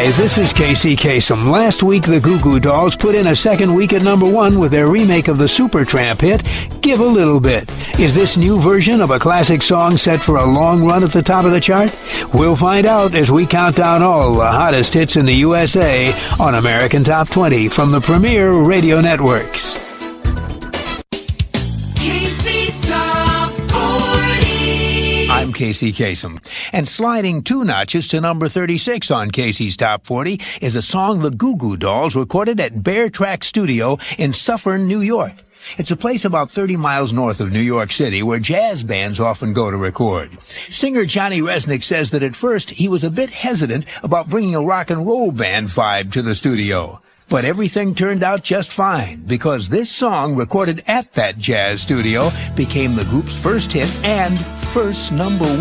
Hi, this is Kasem. Last week, the Goo Goo Dolls put in a second week at number 1 with their remake of the Supertramp hit, Give a Little Bit. Is this new version of a classic song set for a long run at the top of the chart? We'll find out as we count down all the hottest hits in the USA on American Top 20 from the premier radio networks. Casey's Top 40. I'm Kasem. And sliding 2 notches to number 36 on Casey's Top 40 is a song the Goo Goo Dolls recorded at Bear Track Studio in Suffern, New York. It's a place about 30 miles north of New York City where jazz bands often go to record. Singer Johnny Rzeznik says that at first he was a bit hesitant about bringing a rock and roll band vibe to the studio. But everything turned out just fine because this song recorded at that jazz studio became the group's first hit and first number 1.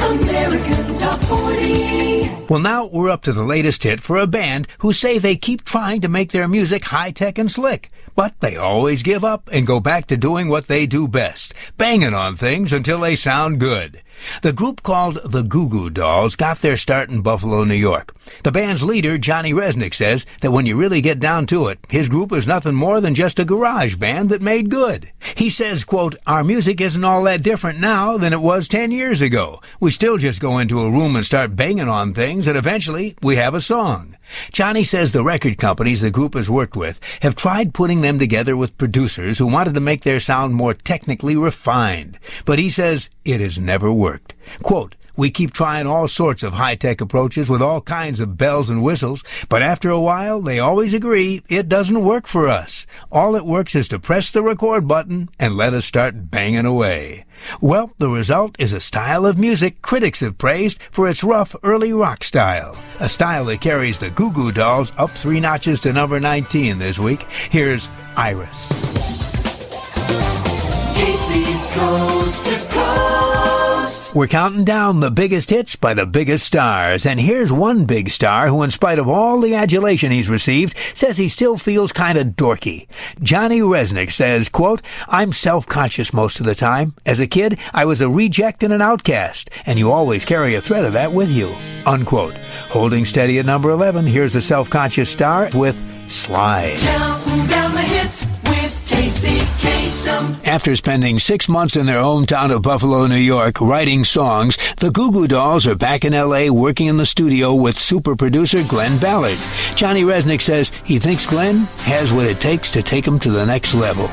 American Top 40. Well, now we're up to the latest hit for a band who say they keep trying to make their music high-tech and slick, but they always give up and go back to doing what they do best, banging on things until they sound good. The group called the Goo Goo Dolls got their start in Buffalo, New York. The band's leader, Johnny Rzeznik, says that when you really get down to it, his group is nothing more than just a garage band that made good. He says, quote, "Our music isn't all that different now than it was 10 years ago. We still just go into a room and start banging on things, and eventually we have a song." Johnny says the record companies the group has worked with have tried putting them together with producers who wanted to make their sound more technically refined. But he says it has never worked. Quote, "We keep trying all sorts of high-tech approaches with all kinds of bells and whistles, but after a while, they always agree it doesn't work for us. All that works is to press the record button and let us start banging away." Well, the result is a style of music critics have praised for its rough early rock style, a style that carries the Goo Goo Dolls up 3 notches to number 19 this week. Here's Iris. Casey's Coast to Coast. We're counting down the biggest hits by the biggest stars, and here's one big star who, in spite of all the adulation he's received, says he still feels kind of dorky. Johnny Rzeznik says, quote, "I'm self-conscious most of the time. As a kid, I was a reject and an outcast, and you always carry a thread of that with you," unquote. Holding steady at number 11, here's the self-conscious star with Slide. Counting down the hits with Casey Kasem. After spending 6 months in their hometown of Buffalo, New York, writing songs, the Goo Goo Dolls are back in L.A. working in the studio with super producer Glenn Ballard. Johnny Rzeznik says he thinks Glenn has what it takes to take him to the next level.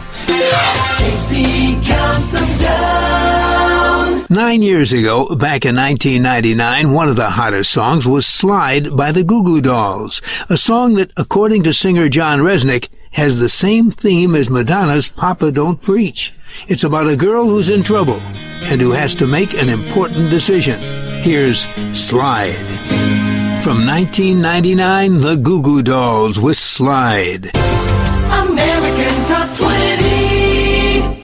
Casey counts them down. 9 years ago, back in 1999, one of the hottest songs was Slide by the Goo Goo Dolls, a song that, according to singer John Rzeznik, has the same theme as Madonna's Papa Don't Preach. It's about a girl who's in trouble and who has to make an important decision. Here's Slide. From 1999, the Goo Goo Dolls with Slide. American Top 20.